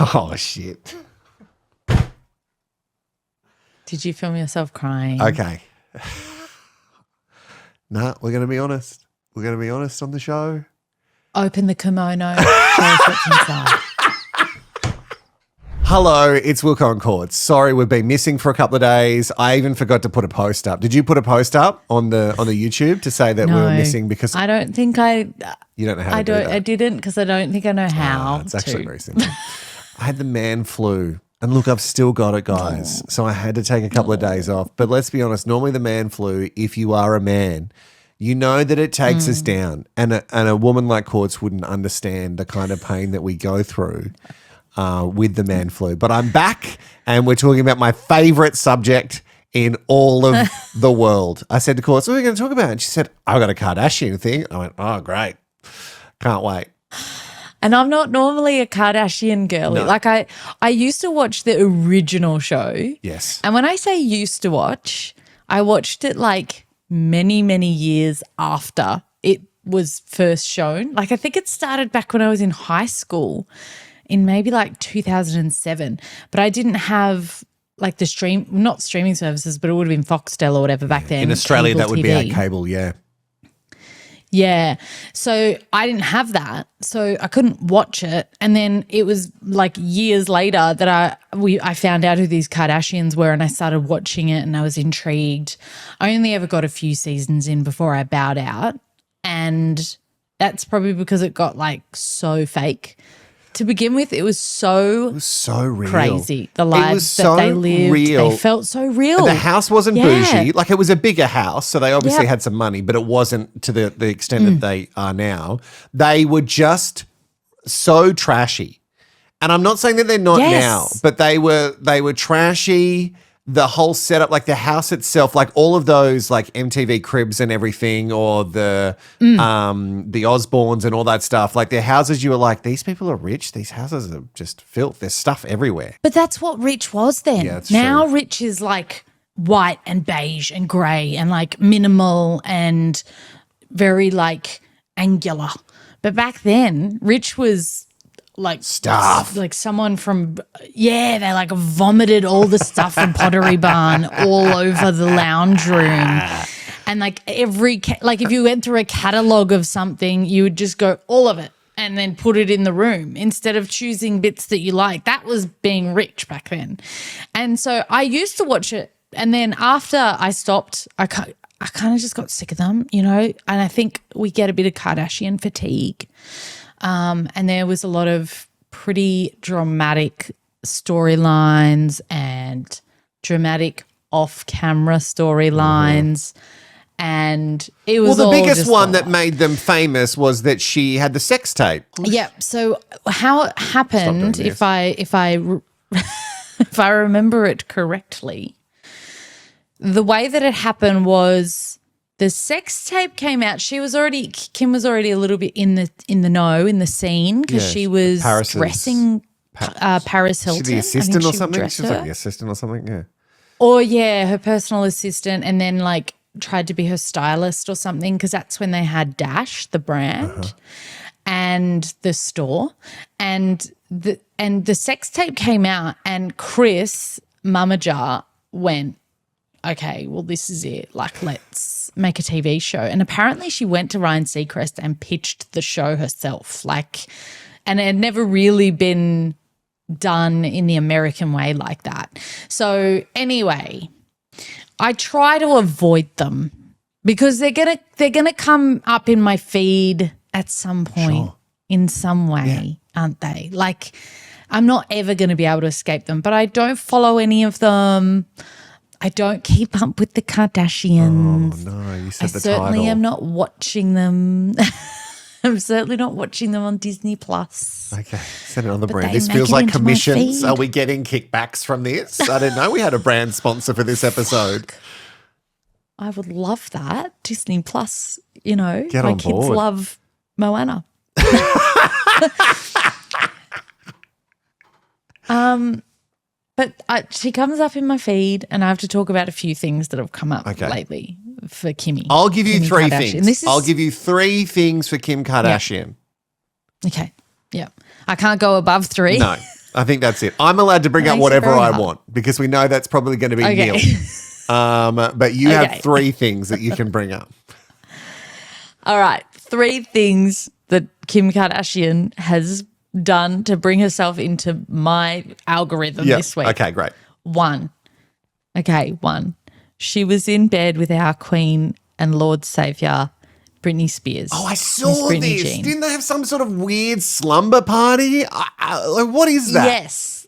Oh, shit. Did you film yourself crying? Okay. Nah, we're going to be honest. We're going to be honest on the show. Open the kimono. Show us what's inside. Hello, it's Wilko Courts. Sorry, we've been missing for a couple of days. I even forgot to put a post up. Did you put a post up on the YouTube to say that we were missing? Because I don't think I. You don't know how to do that. I didn't because I don't think I know how. It's actually very simple. I had the man flu. And look, I've still got it, guys. So I had to take a couple of days off. But let's be honest, normally the man flu, if you are a man, you know that it takes us down. And a woman like Courts wouldn't understand the kind of pain that we go through with the man flu. But I'm back and we're talking about my favourite subject in all of the world. I said to Courts, what are we going to talk about? And she said, I've got a Kardashian thing. I went, oh, great. Can't wait. And I'm not normally a Kardashian girly. No. Like I used to watch the original show. Yes. And when I say used to watch, I watched it like many, many years after it was first shown. Like I think it started back when I was in high school in maybe like 2007. But I didn't have like not streaming services, but it would have been Foxtel or whatever back then. In Australia, cable that would TV. be our cable, yeah. Yeah. So I didn't have that. So I couldn't watch it. And then it was like years later that I found out who these Kardashians were and I started watching it and I was intrigued. I only ever got a few seasons in before I bowed out. And that's probably because it got like so fake. To begin with, it was so real. Crazy. The lives that they lived, real. They felt so real. And the house wasn't bougie. Like it was a bigger house, so they obviously had some money, but it wasn't to the extent that they are now. They were just so trashy. And I'm not saying that they're not now, but they were trashy. The whole setup, like the house itself, like all of those like MTV Cribs and everything, or the Osbournes and all that stuff, like their houses, you were like, these people are rich. These houses are just filth. There's stuff everywhere. But that's what rich was then. Yeah, that's now true. rich is like white and beige and grey and like minimal and very like angular. But back then, rich was like stuff, like someone from they like vomited all the stuff from Pottery Barn all over the lounge room, and like like if you went through a catalogue of something, you would just go all of it and then put it in the room instead of choosing bits that you like. That was being rich back then. And so I used to watch it, and then after I stopped, I kind of just got sick of them, you know. And I think we get a bit of Kardashian fatigue. And there was a lot of pretty dramatic storylines and dramatic off-camera storylines. And it was the biggest one that made them famous was that she had the sex tape. Yeah. So how it happened, if I remember it correctly, the way that it happened was the sex tape came out. Kim was already a little bit in the know, in the scene, because she was dressing Paris Hilton. She the assistant or something? She was like the assistant or something, yeah. Or her personal assistant, and then like tried to be her stylist or something, because that's when they had Dash, the brand, and the store. And the sex tape came out, and Chris Mama Jar went, okay, well, this is it. Like, let's make a TV show. And apparently she went to Ryan Seacrest and pitched the show herself. Like, and it had never really been done in the American way like that. So anyway, I try to avoid them because they're gonna come up in my feed at some point in some way, aren't they? Like, I'm not ever going to be able to escape them, but I don't follow any of them. I don't keep up with the Kardashians. Oh, no, you said the title. I certainly am not watching them. I'm certainly not watching them on Disney Plus. Okay, send it on the brand. This feels like commissions. Are we getting kickbacks from this? I didn't know we had a brand sponsor for this episode. I would love that. Disney Plus, you know. Get on board. My kids love Moana. But she comes up in my feed, and I have to talk about a few things that have come up lately for Kimmy. I'll give you three things. I'll give you 3 things for Kim Kardashian. Yeah. Okay. Yeah. I can't go above 3. No. I think that's it. I'm allowed to bring up makes it whatever very I hard. want because we know that's probably going to be Okay. nil. But you have Okay. 3 things that you can bring up. All right. 3 things that Kim Kardashian has done to bring herself into my algorithm Yeah. this week. Okay, great. 1. Okay, 1. She was in bed with our queen and Lord Saviour, Britney Spears. Oh, I Miss saw Britney this. Jean. Didn't they have some sort of weird slumber party? What is that? Yes.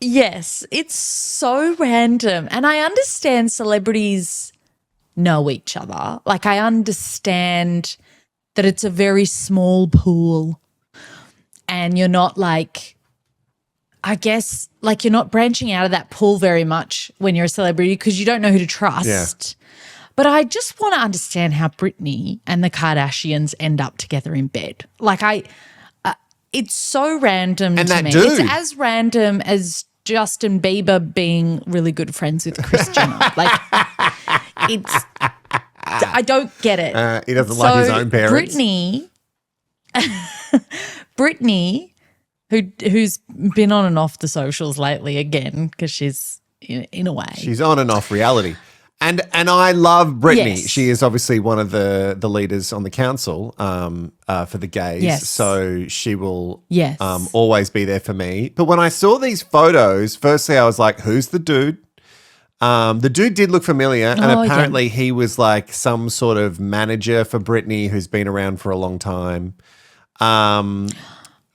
Yes. It's so random. And I understand celebrities know each other. Like, I understand that it's a very small pool and you're not like, I guess, like you're not branching out of that pool very much when you're a celebrity because you don't know who to trust. Yeah. But I just want to understand how Britney and the Kardashians end up together in bed. Like it's so random And to that me. dude. It's as random as Justin Bieber being really good friends with Kris Jenner. Like I don't get it. He doesn't like his own parents. Britney, who's been on and off the socials lately again because she's in a way. She's on and off reality. And I love Britney. Yes. She is obviously one of the leaders on the council for the gays. Yes. So she will Yes. always be there for me. But when I saw these photos, firstly I was like, who's the dude? The dude did look familiar, and apparently he was like some sort of manager for Britney who's been around for a long time.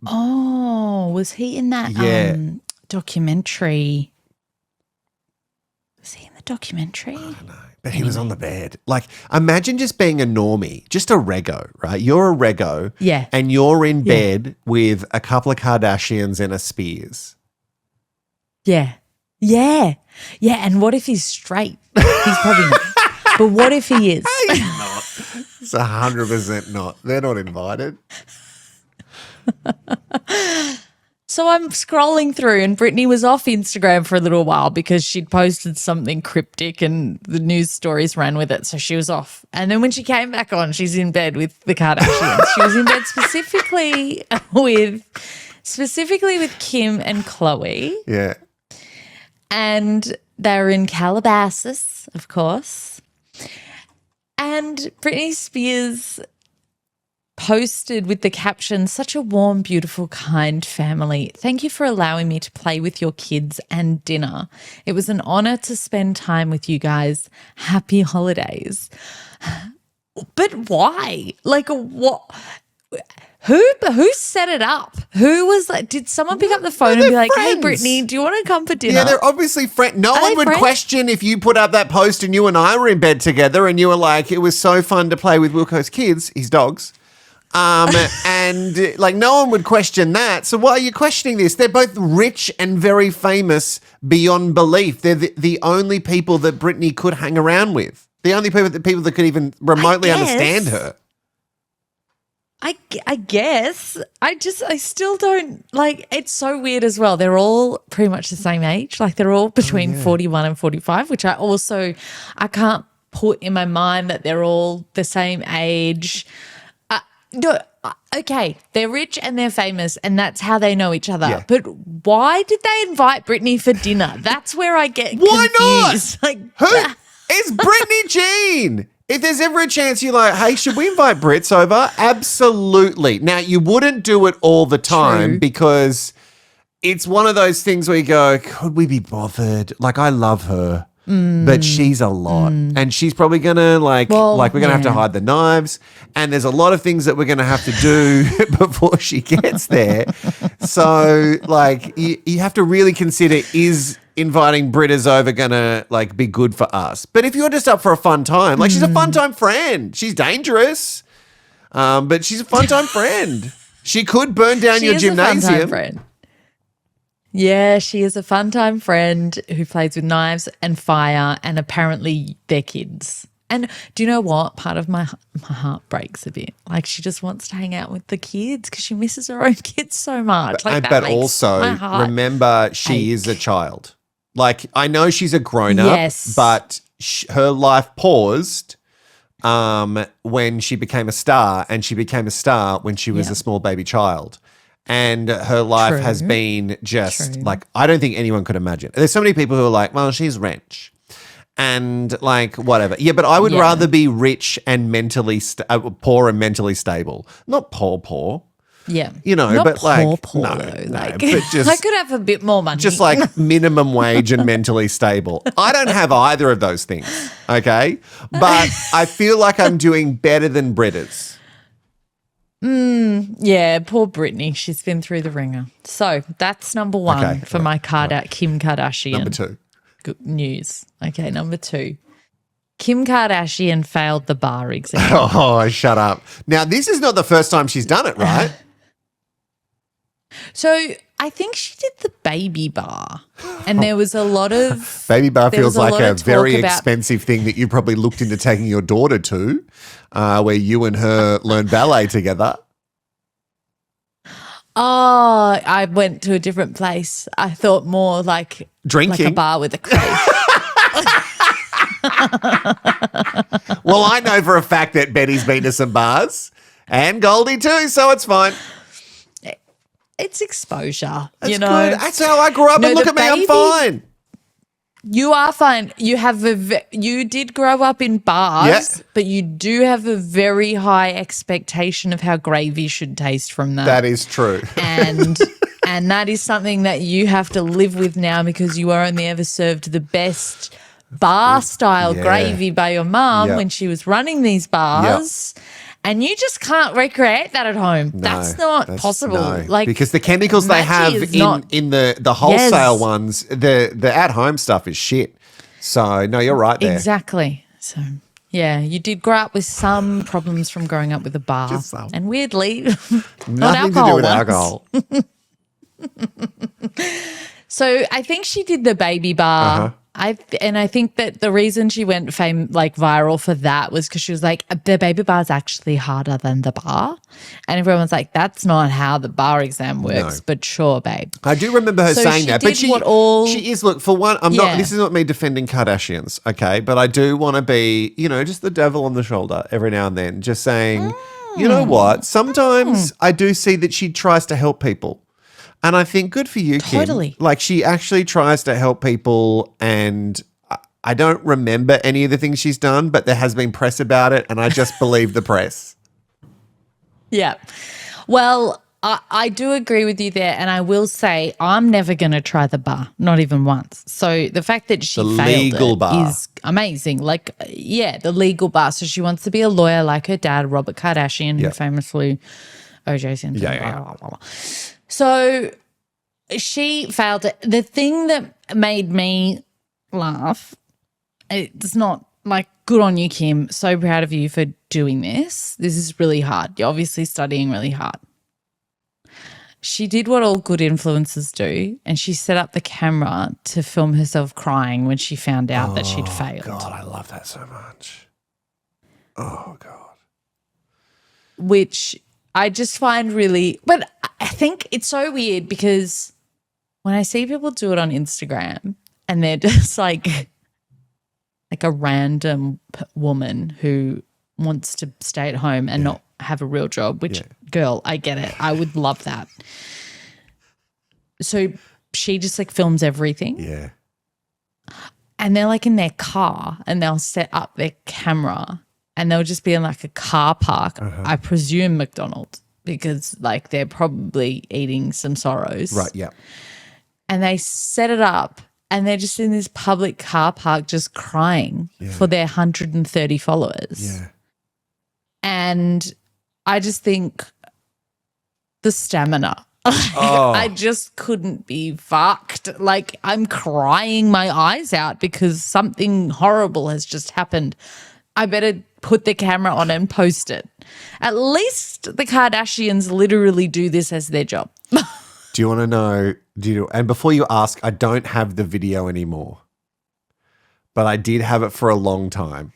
Oh, was he in that Yeah. documentary? Was he in the documentary? But he was on the bed. Like, imagine just being a normie, just a rego, right? You're a rego. Yeah. And you're in bed with a couple of Kardashians and a Spears. Yeah. Yeah. Yeah. And what if he's straight? He's probably not. But what if he is? It's 100% not. They're not invited. So I'm scrolling through and Britney was off Instagram for a little while because she'd posted something cryptic and the news stories ran with it. So she was off. And then when she came back on, she's in bed with the Kardashians. She was in bed specifically with Kim and Khloe. Yeah. And they were in Calabasas, of course. And Britney Spears posted with the caption, "Such a warm, beautiful, kind family. Thank you for allowing me to play with your kids and dinner. It was an honor to spend time with you guys. Happy holidays." But why? Like, what? Who set it up? Who was like, did someone pick up the phone and they're be like, friends. "Hey, Britney, do you want to come for dinner?" Yeah, they're obviously friends. No Are one they would friends? question if you put up that post and you and I were in bed together and you were like, it was so fun to play with Wilko's kids, his dogs. And like no one would question that. So why are you questioning this? They're both rich and very famous beyond belief. They're the only people that Britney could hang around with. The only people that could even remotely guess. understand her. I guess. I still don't, like, it's so weird as well. They're all pretty much the same age. Like, they're all between 41 and 45, which I can't put in my mind that they're all the same age. No, okay, they're rich and they're famous and that's how they know each other. Yeah. But why did they invite Britney for dinner? That's where I get Why confused. not? Like, Who? It's Britney Jean. If there's ever a chance you're like, hey, should we invite Brits over? Absolutely. Now, you wouldn't do it all the time True. because it's one of those things where you go, could we be bothered? Like, I love her, but she's a lot. And she's probably going to we're going to have to hide the knives. And there's a lot of things that we're going to have to do before she gets there. So, like, you have to really consider, is inviting Britters over going to, like, be good for us? But if you're just up for a fun time, like, she's a fun time friend. She's dangerous, but she's a fun time friend. She could burn down She your is a fun-time gymnasium. friend. Yeah, she is a fun time friend who plays with knives and fire and apparently their kids. And do you know what? Part of my heart breaks a bit. Like, she just wants to hang out with the kids because she misses her own kids so much. Like, that But makes also, my heart remember, she is a child. Like, I know she's a grown-up, Yes. but her life paused when she became a star, and she became a star when she was a small baby child. And her life True. has been just True. like, I don't think anyone could imagine. There's so many people who are like, well, she's rich and like whatever. Yeah, but I would rather be rich and mentally poor and mentally stable. Not poor. Yeah. You know, Not but like, poor, no, though. no, Like, but just, I could have a bit more money. just like minimum wage and mentally stable. I don't have either of those things, okay? But I feel like I'm doing better than Britta's. Yeah, poor Britney. She's been through the ringer. So that's number one Okay, for my Kim Kardashian. Number 2. Good news. Okay, number 2. Kim Kardashian failed the bar exam. Oh, shut up. Now, this is not the first time she's done it, right? So I think she did the baby bar, and there was a lot of Baby bar there feels was a like lot a of talk very about- expensive thing that you probably looked into taking your daughter to, where you and her learn ballet together. Oh, I went to a different place. I thought more like Drinking. like a bar with a crave. Well, I know for a fact that Betty's been to some bars and Goldie too, so it's fine. It's exposure, That's you know. good. That's how I grew up. No, And look the at me, I'm baby- fine. You are fine. You have you did grow up in bars, Yeah. but you do have a very high expectation of how gravy should taste from that. That is true. and that is something that you have to live with now because you were only ever served the best bar style Yeah. gravy by your mum Yeah. when she was running these bars. And you just can't recreate that at home. That's not possible. No, Like because the chemicals they Maggi have is in, not- in the wholesale Yes. ones, the at-home stuff is shit. So, no, you're right there. Exactly. So, yeah, you did grow up with some problems from growing up with a bar. Just some. And weirdly, Nothing to not do with alcohol ones. alcohol. So I think she did the baby bar. Uh-huh. I think that the reason she went viral for that was because she was like, the baby bar is actually harder than the bar. And everyone's like, that's not how the bar exam works, No. but sure, babe. I do remember her So saying she that, did but she what she is. Look, for one, I'm not. Yeah. This is not me defending Kardashians, okay? But I do want to be, just the devil on the shoulder every now and then, just saying, you know what? Sometimes I do see that she tries to help people, and I think good for you, Totally. Kim. Like she actually tries to help people, and I don't remember any of the things she's done, but there has been press about it, and I just believe the press. Yeah. Well, I do agree with you there. And I will say I'm never going to try the bar, not even once. So the fact that she The failed legal it bar. is amazing. Like, yeah, the legal bar. So she wants to be a lawyer like her dad, Robert Kardashian, Yeah. who famously O.J. Simpson. Yeah. Blah, blah, blah, blah. So she failed it. The thing that made me laugh, it's not like good on you, Kim. So proud of you for doing this. This is really hard. You're obviously studying really hard. She did what all good influencers do, and she set up the camera to film herself crying when she found out that she'd failed. God, I love that so much. Oh God. Which I just find really, but I think it's so weird because when I see people do it on Instagram and they're just like a random woman who wants to stay at home and not have a real job, which girl, I get it. I would love that. So she just like films everything. Yeah. And they're like in their car and they'll set up their camera and they'll just be in like a car park. I presume McDonald's because like they're probably eating some sorrows. Right. Yeah. And they set it up and they're just in this public car park just crying for their 130 followers. Yeah. And I just think the stamina. Oh. I just couldn't be fucked. Like I'm crying my eyes out because something horrible has just happened. I better put the camera on and post it. At least the Kardashians literally do this as their job. Do you want to know? And before you ask, I don't have the video anymore, but I did have it for a long time.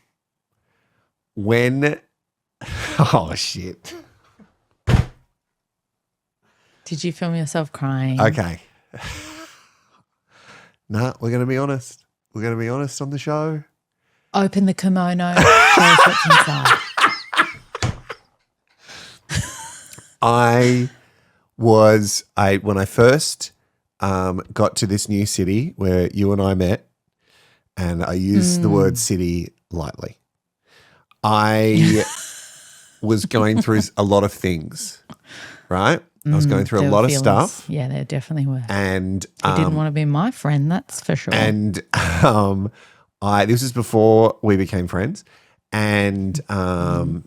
When, oh shit. Did you film yourself crying? Okay. Nah, we're going to be honest. We're going to be honest on the show. Open the kimono, show us what's inside. I was when I first got to this new city where you and I met, and I use the word city lightly. I was going through a lot of things, right? I was going through a lot of stuff. Yeah, there definitely were. And you didn't want to be my friend, that's for sure. And this was before we became friends. And I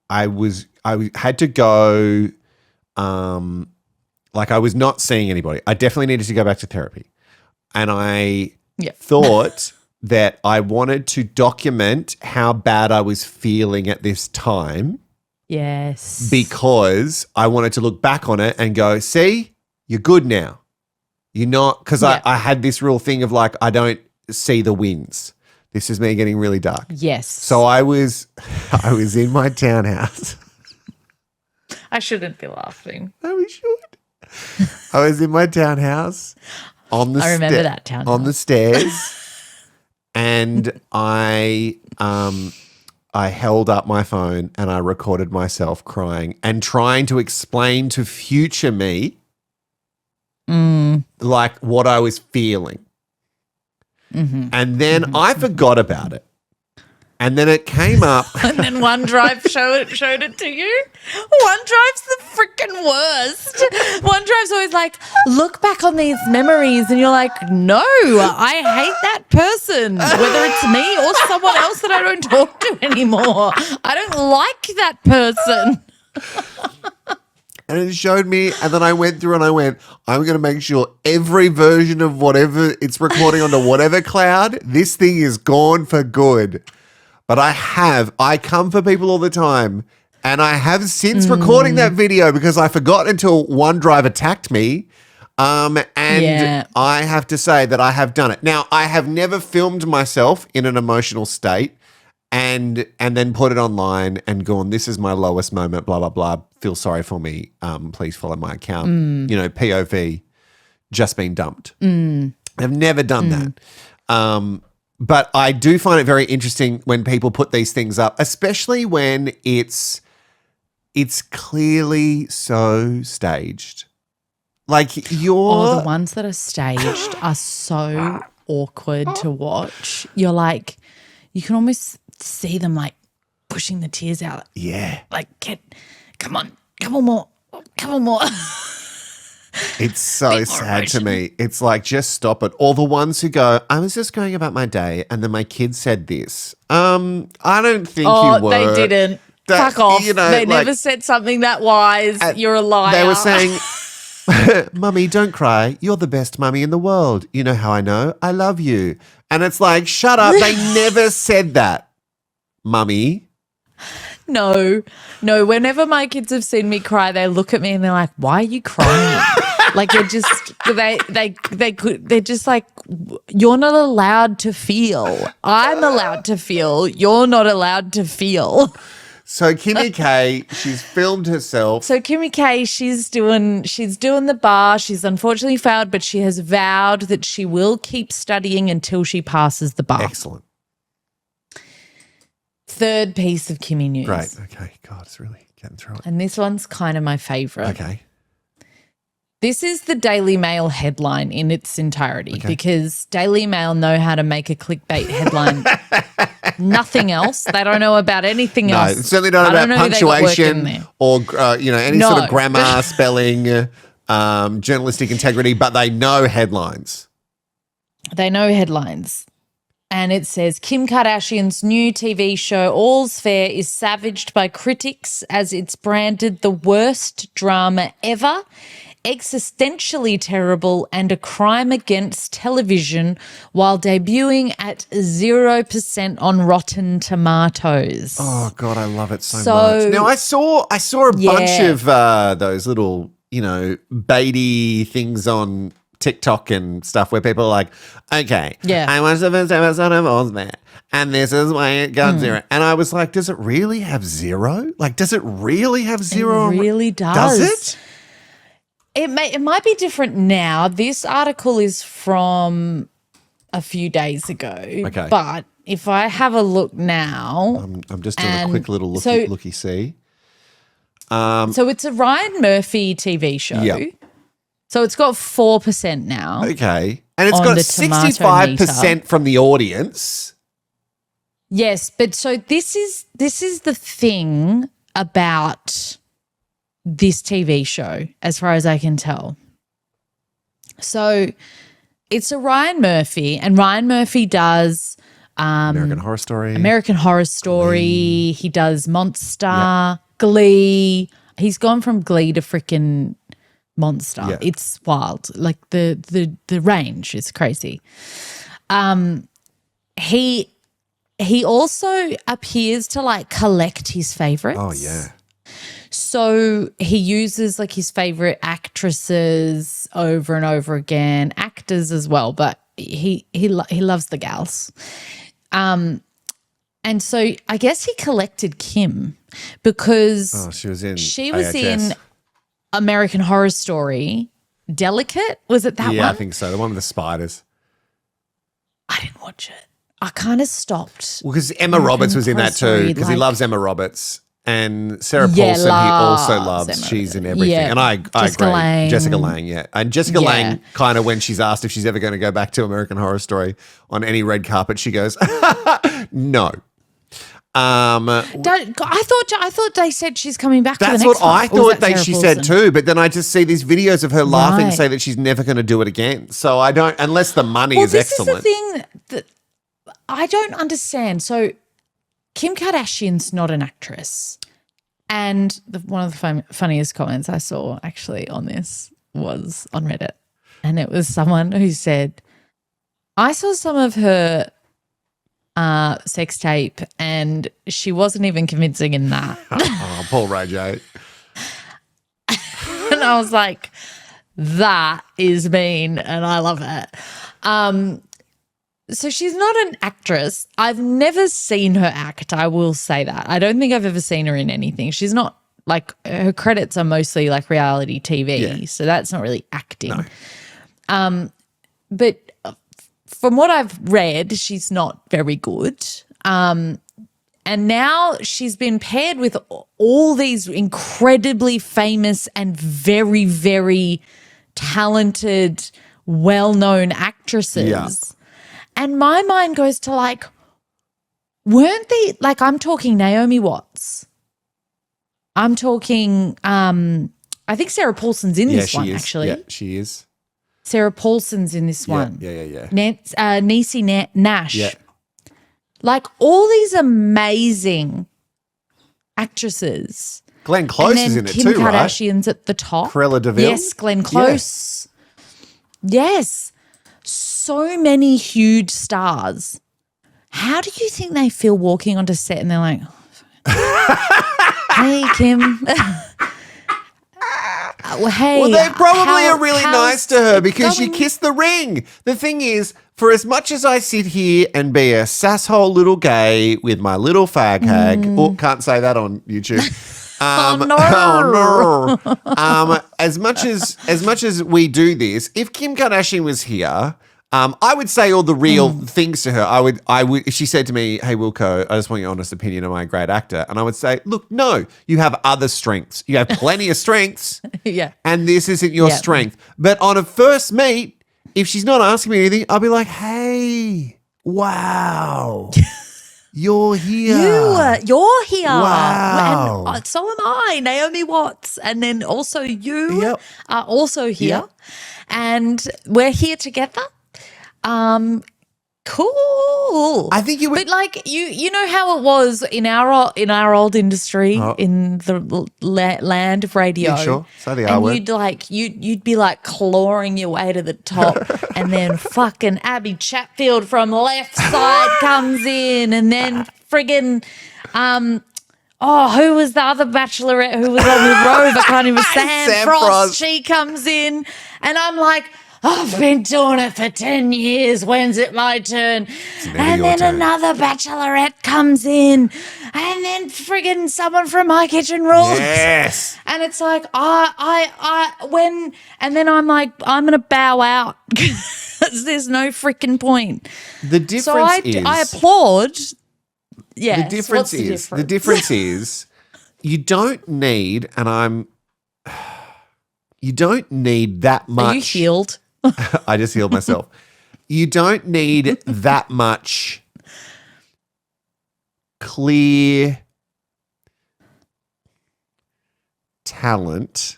had to go, like I was not seeing anybody. I definitely needed to go back to therapy. And I thought that I wanted to document how bad I was feeling at this time. Yes. Because I wanted to look back on it and go, see, you're good now. You're not, because I had this real thing of like, I don't see the wins. This is me getting really dark. Yes. So I was in my townhouse. I shouldn't be laughing. No, we should. I was in my townhouse on the I remember that townhouse. On the stairs. And I held up my phone and I recorded myself crying and trying to explain to future me like what I was feeling. Mm-hmm. And then I forgot about it. And then it came up. And then OneDrive showed it to you. OneDrive's the freaking worst. OneDrive's always like, look back on these memories. And you're like, no, I hate that person, whether it's me or someone else that I don't talk to anymore. I don't like that person. And it showed me, and then I went through and I went, I'm going to make sure every version of whatever it's recording onto whatever cloud, this thing is gone for good. But I come for people all the time, and I have since recording that video because I forgot until OneDrive attacked me. I have to say that I have done it. Now, I have never filmed myself in an emotional state and then put it online and gone, this is my lowest moment, blah, blah, blah. Feel sorry for me. Please follow my account. You know, POV, just been dumped. I've never done that. But I do find it very interesting when people put these things up, especially when it's clearly so staged. Like the ones that are staged are so awkward to watch. You're like, you can almost see them like pushing the tears out. Yeah. Like, come on more. It's so sad to me. It's like, just stop it. Or the ones who go, I was just going about my day and then my kid said this. I don't think you were. They didn't. Fuck off. You know, they never said something that wise. You're a liar. They were saying, Mummy, don't cry. You're the best mummy in the world. You know how I know? I love you. And it's like, shut up. They never said that, Mummy. No. Whenever my kids have seen me cry, they look at me and they're like, why are you crying? Like they're just like, you're not allowed to feel. I'm allowed to feel. You're not allowed to feel. So Kimmy K, she's filmed herself. So Kimmy K, she's doing the bar. She's unfortunately failed, but she has vowed that she will keep studying until she passes the bar. Excellent. Third piece of Kimmy news. Great. Okay. God, it's really getting through it. And this one's kind of my favourite. Okay. This is the Daily Mail headline in its entirety because Daily Mail know how to make a clickbait headline. Nothing else. They don't know about anything else. No, certainly don't know about punctuation or any sort of grammar, spelling, journalistic integrity, but they know headlines. They know headlines. And it says, Kim Kardashian's new TV show All's Fair is savaged by critics as it's branded the worst drama ever, existentially terrible, and a crime against television while debuting at 0% on Rotten Tomatoes. Oh, God, I love it so much. Now, I saw a bunch of those little, baity things on TikTok and stuff where people are like, okay, I watched the first episode of All's Fair and this is why it got 0. And I was like, does it really have 0? Like, does it really have 0? It really does. Does it? It might be different now. This article is from a few days ago. Okay. But if I have a look now. I'm just doing a quick little looky-see. So it's a Ryan Murphy TV show. Yeah. So it's got 4% now. Okay. And it's On got the 65% from the audience. Yes, but so this is the thing about this TV show, as far as I can tell. So it's a Ryan Murphy, and Ryan Murphy does American Horror Story. Glee. He does Monster, Glee. He's gone from Glee to freaking Monster. Yeah. It's wild. Like the range is crazy. He also appears to like collect his favorites. Oh, yeah. So he uses like his favorite actresses over and over again, actors as well, but he loves the gals. And so I guess he collected Kim because she was in in American Horror Story. Delicate, was it that one? Yeah, I think so. The one with the spiders. I didn't watch it. I kind of stopped. Well, because Emma Roberts was in that too, because he loves Emma Roberts. And Sarah Paulson, he also loves. Emma She's in everything. Yeah. And I Jessica agree. Lange. Jessica Lange, yeah. And Jessica Lange, kind of when she's asked if she's ever going to go back to American Horror Story on any red carpet, she goes, no. I thought they said she's coming back to the That's next what one. I Or was thought that Sarah she said Paulson? too, but then I just see these videos of her laughing, Right. say that she's never going to do it again. So I don't, unless the money is this excellent. is the thing that I don't understand. So Kim Kardashian's not an actress. And one of the funniest comments I saw actually on this was on Reddit. And it was someone who said, I saw some of her sex tape and she wasn't even convincing in that. Oh, Paul Ray J. And I was like, that is mean and I love it. So she's not an actress. I've never seen her act. I will say that. I don't think I've ever seen her in anything. She's not like her credits are mostly like reality TV. So that's not really acting. No. But from what I've read, she's not very good. And now she's been paired with all these incredibly famous and very, very talented, well-known actresses. Yeah. And my mind goes to like, weren't they, like I'm talking Naomi Watts. I'm talking, I think Sarah Paulson's in this one, actually. Yeah, she is. Sarah Paulson's in this one. Yeah. Niecy Nash. Yeah. Like all these amazing actresses. Glenn Close is in it too, right? Kim Kardashian's at the top. Cruella de Vil. Yes, Glenn Close. Yeah. Yes. So many huge stars. How do you think they feel walking onto set and they're like, hey, Kim. Well, they probably are really nice to her because she kissed the ring. The thing is, for as much as I sit here and be a sasshole little gay with my little fag hag, can't say that on YouTube. Oh no! As much as we do this, if Kim Kardashian was here, I would say all the real things to her. I would. If she said to me, "Hey, Wilko, I just want your honest opinion on my great actor," and I would say, "Look, no, you have other strengths. You have plenty of strengths, Yeah. and this isn't your strength." But on a first meet, if she's not asking me anything, I'll be like, "Hey, wow." You're here. You're here. Wow. And so am I, Naomi Watts. And then also you are also here. Yep. And we're here together. Cool. I think you would. But like you know how it was in our old industry in the land of radio. Yeah, sure. So the R and word. you'd be like clawing your way to the top, and then fucking Abby Chatfield from left side comes in, and then friggin' who was the other bachelorette who was on the Rove? I can't even Sam Frost. She comes in, and I'm like, I've been doing it for 10 years. When's it my turn? And then another bachelorette comes in, and then friggin' someone from My Kitchen Rules. Yes. And it's like, and then I'm like, I'm going to bow out. There's no freaking point. The difference so I applaud. Yeah. The difference is you don't need, you don't need that much. Are you healed? I just healed myself. You don't need that much clear talent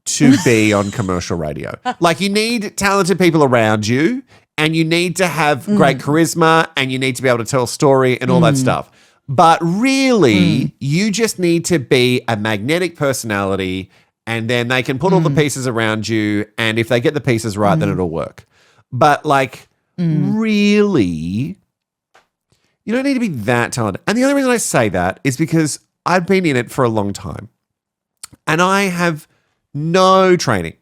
to be on commercial radio. Like, you need talented people around you, and you need to have great charisma, and you need to be able to tell a story and all that stuff. But really, you just need to be a magnetic personality, and then they can put all the pieces around you, and if they get the pieces right, then it'll work. But like, really, you don't need to be that talented. And the only reason I say that is because I've been in it for a long time, and I have no training.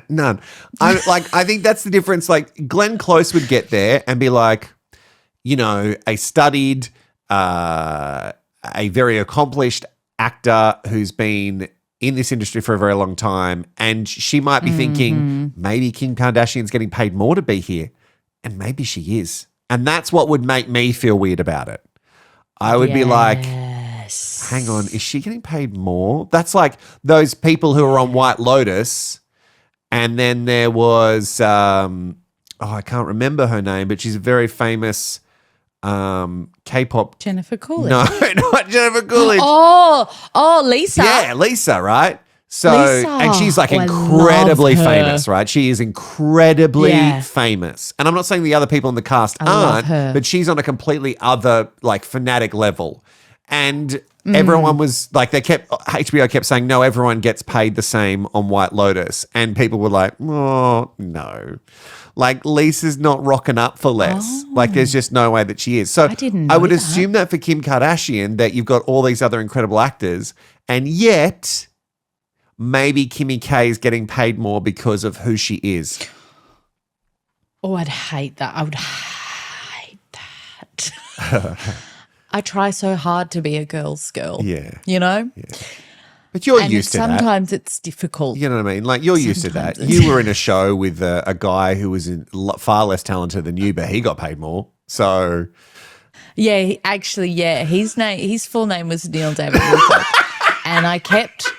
None. I think that's the difference. Like, Glenn Close would get there and be like, you know, a studied, a very accomplished actor who's been in this industry for a very long time, and she might be thinking maybe Kim Kardashian's getting paid more to be here, and maybe she is. And that's what would make me feel weird about it. I would be like, hang on, is she getting paid more? That's like those people who are on White Lotus, and then there was, I can't remember her name, but she's a very famous K-pop. Jennifer Coolidge. No, not Jennifer Coolidge. Oh, Lisa. Yeah, Lisa, right? So, Lisa. and she's like Oh, I incredibly love her. famous, right? She is incredibly Yeah. famous. And I'm not saying the other people in the cast love aren't, her. but she's on a completely other, like, fanatic level. And everyone was like, HBO kept saying, no, everyone gets paid the same on White Lotus. And people were like, oh, no. Like, Lisa's not rocking up for less. Like, there's just no way that she is. So I didn't I know would that. assume that for Kim Kardashian, that you've got all these other incredible actors, and yet maybe Kimmy K is getting paid more because of who she is. Oh, I'd hate that. I would hate that. I try so hard to be a girl's girl. Yeah. You know? But you're And used to that. sometimes it's difficult. You know what I mean? Like, you're used to that. Sometimes You were in a show with a guy who was far less talented than you, but he got paid more. So, Yeah, his full name was Neil David Wilko. And I kept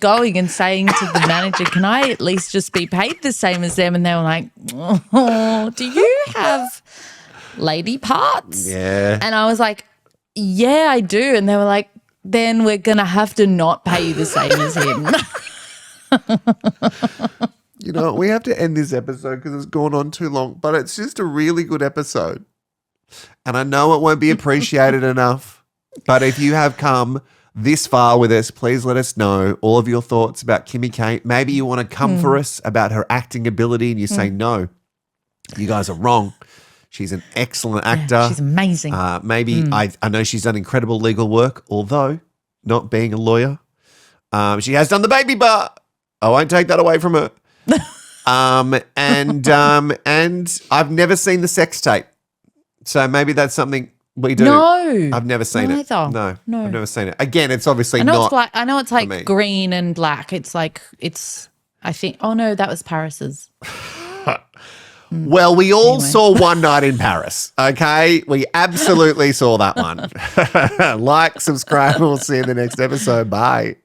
going and saying to the manager, can I at least just be paid the same as them? And they were like, oh, do you have lady parts? yeah. And I was like, yeah, I do. And they were like, then we're going to have to not pay you the same as him. You know, we have to end this episode because it's gone on too long, but it's just a really good episode. And I know it won't be appreciated enough, but if you have come this far with us, please let us know all of your thoughts about Kimmy K. Maybe you want to come for us about her acting ability, and you say, no, you guys are wrong. She's an excellent actor. She's amazing. Maybe I know she's done incredible legal work, although not being a lawyer. She has done the baby bar. I won't take that away from her. And I've never seen the sex tape. So maybe that's something we do. No. I've never seen it. Neither. No, No. I've never seen it. Again, it's obviously I know not. it's black. I know it's me. like green and black. It's like I think. Oh no, that was Paris's. Well, we all Anyway. saw One Night in Paris, okay? We absolutely saw that one. Like, subscribe, we'll see you in the next episode. Bye.